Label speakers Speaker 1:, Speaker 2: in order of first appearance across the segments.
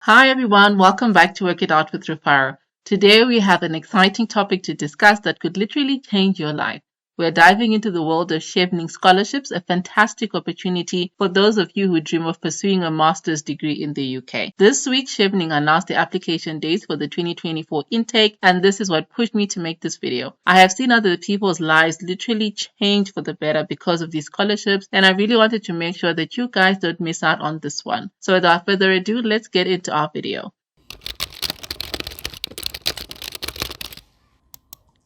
Speaker 1: Hi everyone, welcome back to Work It Out with Rafara. Today we have an exciting topic to discuss that could literally change your life. We're diving into the world of Chevening Scholarships, a fantastic opportunity for those of you who dream of pursuing a master's degree in the UK. This week, Chevening announced the application dates for the 2024 intake, and this is what pushed me to make this video. I have seen other people's lives literally change for the better because of these scholarships, and I really wanted to make sure that you guys don't miss out on this one. So without further ado, let's get into our video.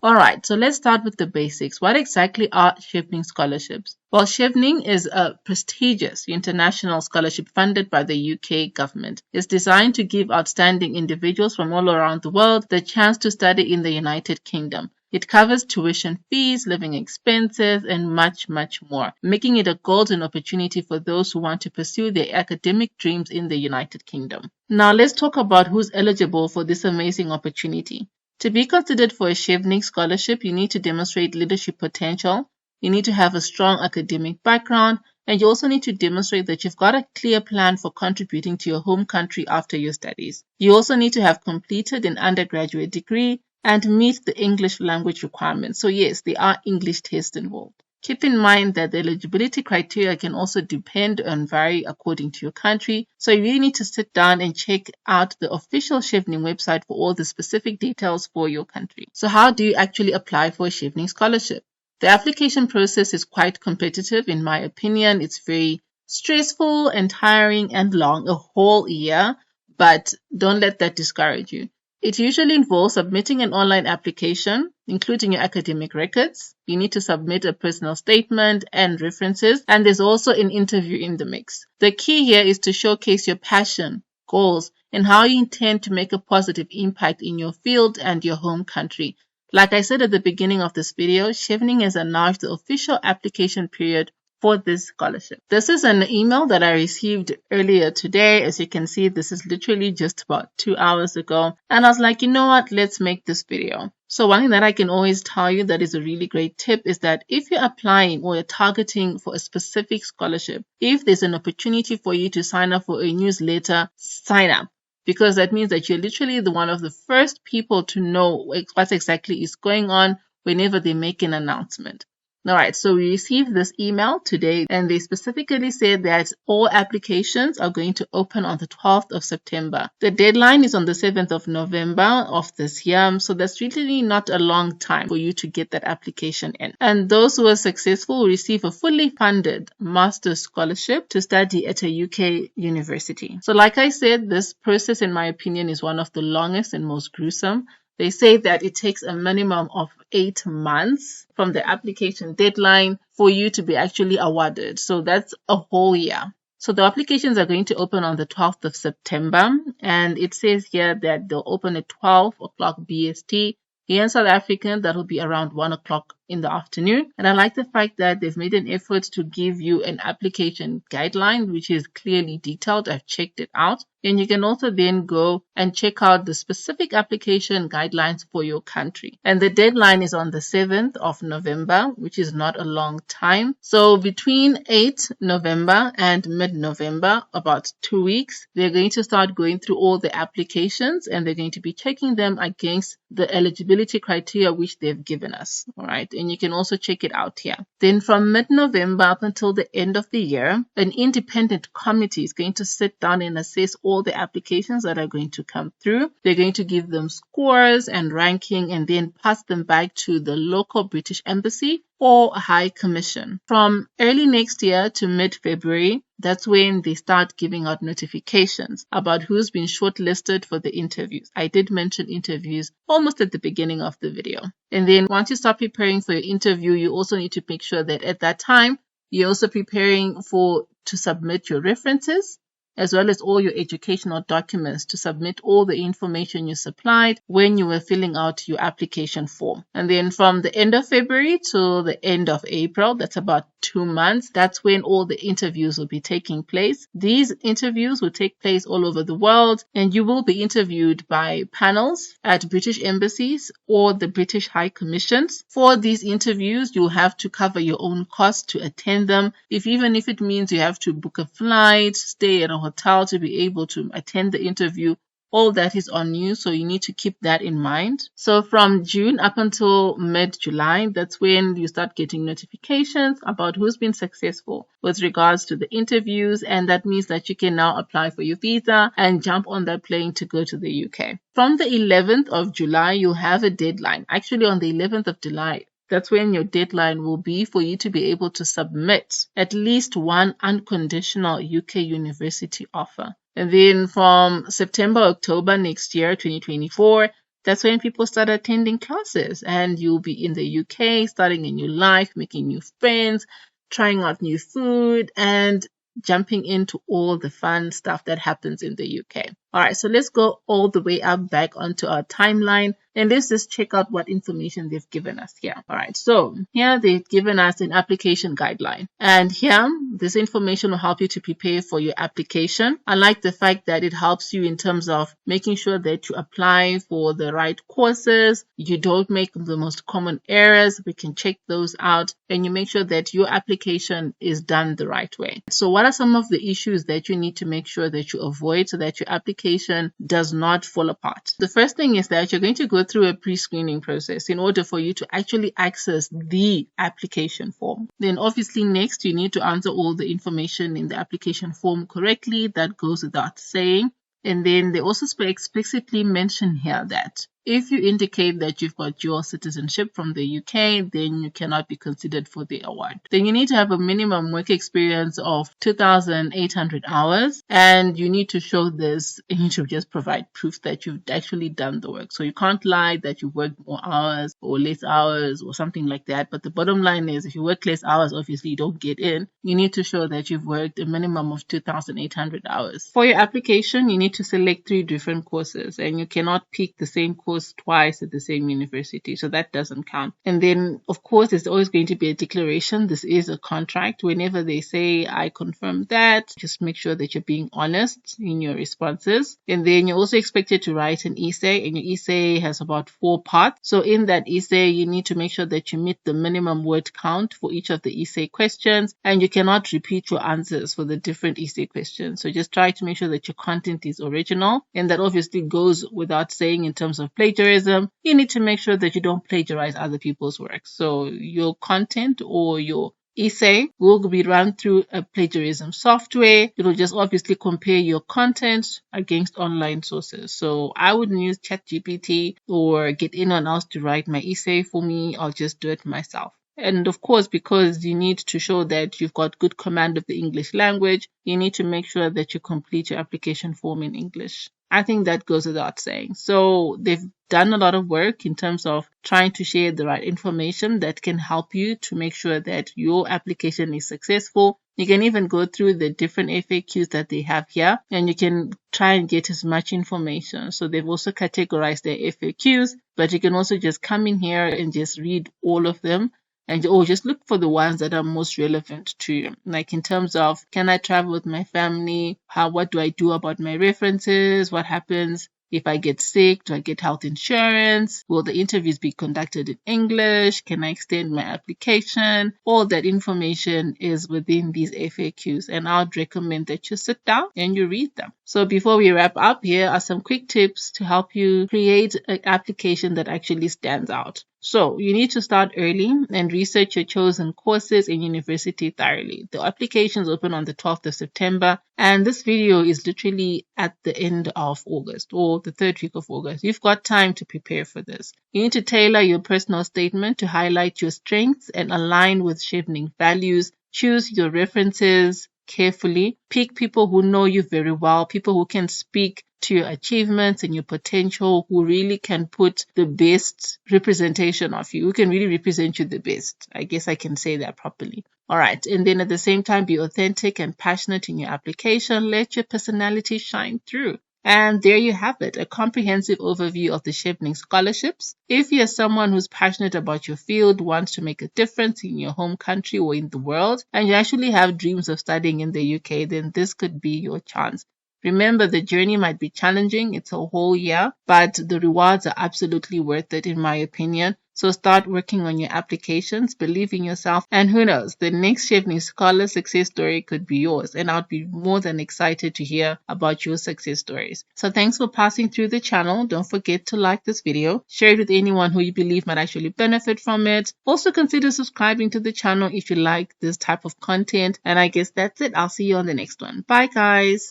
Speaker 1: Alright, so let's start with the basics. What exactly are Chevening scholarships? Well, Chevening is a prestigious international scholarship funded by the UK government. It's designed to give outstanding individuals from all around the world the chance to study in the United Kingdom. It covers tuition fees, living expenses, and much, much more, making it a golden opportunity for those who want to pursue their academic dreams in the United Kingdom. Now, let's talk about who's eligible for this amazing opportunity. To be considered for a Chevening scholarship, you need to demonstrate leadership potential, you need to have a strong academic background, and you also need to demonstrate that you've got a clear plan for contributing to your home country after your studies. You also need to have completed an undergraduate degree and meet the English language requirements. So yes, there are English tests involved. Keep in mind that the eligibility criteria can also depend and vary according to your country, so you really need to sit down and check out the official Chevening website for all the specific details for your country. So how do you actually apply for a Chevening scholarship? The application process is quite competitive in my opinion. It's very stressful and tiring and long, a whole year, but don't let that discourage you. It usually involves submitting an online application, including your academic records. You need to submit a personal statement and references, and there's also an interview in the mix. The key here is to showcase your passion, goals, and how you intend to make a positive impact in your field and your home country. Like I said at the beginning of this video, Chevening has announced the official application period for this scholarship. This is an email that I received earlier today. As you can see, this is literally just about 2 hours ago. And I was like, you know what, let's make this video. So one thing that I can always tell you that is a really great tip is that if you're applying or you're targeting for a specific scholarship, if there's an opportunity for you to sign up for a newsletter, sign up. Because that means that you're literally one of the first people to know what exactly is going on whenever they make an announcement. Alright, so we received this email today and they specifically said that all applications are going to open on the 12th of September. The deadline is on the 7th of November of this year, so that's really not a long time for you to get that application in. And those who are successful will receive a fully funded master's scholarship to study at a UK university. So like I said, this process in my opinion is one of the longest and most gruesome. They say that it takes a minimum of 8 months from the application deadline for you to be actually awarded. So that's a whole year. So the applications are going to open on the 12th of September, and it says here that they'll open at 12 o'clock BST. Here in South Africa, that will be around 1 o'clock in the afternoon. And I like the fact that they've made an effort to give you an application guideline, which is clearly detailed. I've checked it out. And you can also then go and check out the specific application guidelines for your country. And the deadline is on the 7th of November, which is not a long time. So between 8 November and mid-November, about 2 weeks, they're going to start going through all the applications and they're going to be checking them against the eligibility criteria which they've given us. All right. And you can also check it out here. Then from mid-November up until the end of the year, an independent committee is going to sit down and assess all the applications that are going to come through. They're going to give them scores and ranking and then pass them back to the local British embassy or a high commission. From early next year to mid-February, that's when they start giving out notifications about who's been shortlisted for the interviews. I did mention interviews almost at the beginning of the video. And then once you start preparing for your interview, you also need to make sure that at that time, you're also preparing to submit your references, as well as all your educational documents to submit all the information you supplied when you were filling out your application form. And then from the end of February to the end of April, that's about 2 months, that's when all the interviews will be taking place. These interviews will take place all over the world, and you will be interviewed by panels at British embassies or the British High Commissions. For these interviews, you'll have to cover your own costs to attend them, even if it means you have to book a flight, stay at a hotel to be able to attend the interview. All that is on you, so you need to keep that in mind. So from June up until mid-July, that's when you start getting notifications about who's been successful with regards to the interviews, and that means that you can now apply for your visa and jump on that plane to go to the UK. From the 11th of July, you'll have a deadline. Actually, on the 11th of July, that's when your deadline will be for you to be able to submit at least one unconditional UK university offer. And then from September, October next year, 2024, that's when people start attending classes, and you'll be in the UK, starting a new life, making new friends, trying out new food, and jumping into all the fun stuff that happens in the UK. All right, so let's go all the way up back onto our timeline, and let's just check out what information they've given us here. All right, so here they've given us an application guideline, and here this information will help you to prepare for your application. I like the fact that it helps you in terms of making sure that you apply for the right courses, you don't make the most common errors, we can check those out, and you make sure that your application is done the right way. So what are some of the issues that you need to make sure that you avoid so that your application does not fall apart? The first thing is that you're going to go through a pre-screening process in order for you to actually access the application form. Then obviously next you need to answer all the information in the application form correctly. That goes without saying. And then they also explicitly mention here that if you indicate that you've got dual citizenship from the UK, then you cannot be considered for the award. Then you need to have a minimum work experience of 2,800 hours, and you need to show this, and you should just provide proof that you've actually done the work. So you can't lie that you worked more hours or less hours or something like that. But the bottom line is, if you work less hours, obviously you don't get in. You need to show that you've worked a minimum of 2,800 hours. For your application, you need to select 3 different courses, and you cannot pick the same course twice at the same university, so that doesn't count. And then of course there's always going to be a declaration. This is a contract. Whenever they say I confirm that, just make sure that you're being honest in your responses. And then you're also expected to write an essay, and your essay has about 4 parts. So in that essay you need to make sure that you meet the minimum word count for each of the essay questions, and you cannot repeat your answers for the different essay questions. So just try to make sure that your content is original, and that obviously goes without saying in terms of plagiarism. You need to make sure that you don't plagiarize other people's work. So your content or your essay will be run through a plagiarism software. It'll just obviously compare your content against online sources. So I wouldn't use ChatGPT or get anyone else to write my essay for me. I'll just do it myself. And of course, because you need to show that you've got good command of the English language, you need to make sure that you complete your application form in English. I think that goes without saying. So they've done a lot of work in terms of trying to share the right information that can help you to make sure that your application is successful. You can even go through the different FAQs that they have here, and you can try and get as much information. So they've also categorized their FAQs, but you can also just come in here and just read all of them. And just look for the ones that are most relevant to you. Like in terms of, can I travel with my family? What do I do about my references? What happens if I get sick? Do I get health insurance? Will the interviews be conducted in English? Can I extend my application? All that information is within these FAQs, and I would recommend that you sit down and you read them. So before we wrap up, here are some quick tips to help you create an application that actually stands out. So you need to start early and research your chosen courses and university thoroughly. The application is open on the 12th of September, and this video is literally at the end of August or the 3rd week of August. You've got time to prepare for this. You need to tailor your personal statement to highlight your strengths and align with Chevening values. Choose your references carefully. Pick people who know you very well, people who can speak to your achievements and your potential, who really can put the best representation of you, who can really represent you the best. I guess I can say that properly. All right. And then at the same time, be authentic and passionate in your application. Let your personality shine through. And there you have it, a comprehensive overview of the Chevening Scholarships. If you're someone who's passionate about your field, wants to make a difference in your home country or in the world, and you actually have dreams of studying in the UK, then this could be your chance. Remember, the journey might be challenging. It's a whole year, but the rewards are absolutely worth it, in my opinion. So start working on your applications, believe in yourself, and who knows, the next Chevening Scholar success story could be yours. And I'd be more than excited to hear about your success stories. So thanks for passing through the channel. Don't forget to like this video, share it with anyone who you believe might actually benefit from it. Also consider subscribing to the channel if you like this type of content. And I guess that's it. I'll see you on the next one. Bye guys.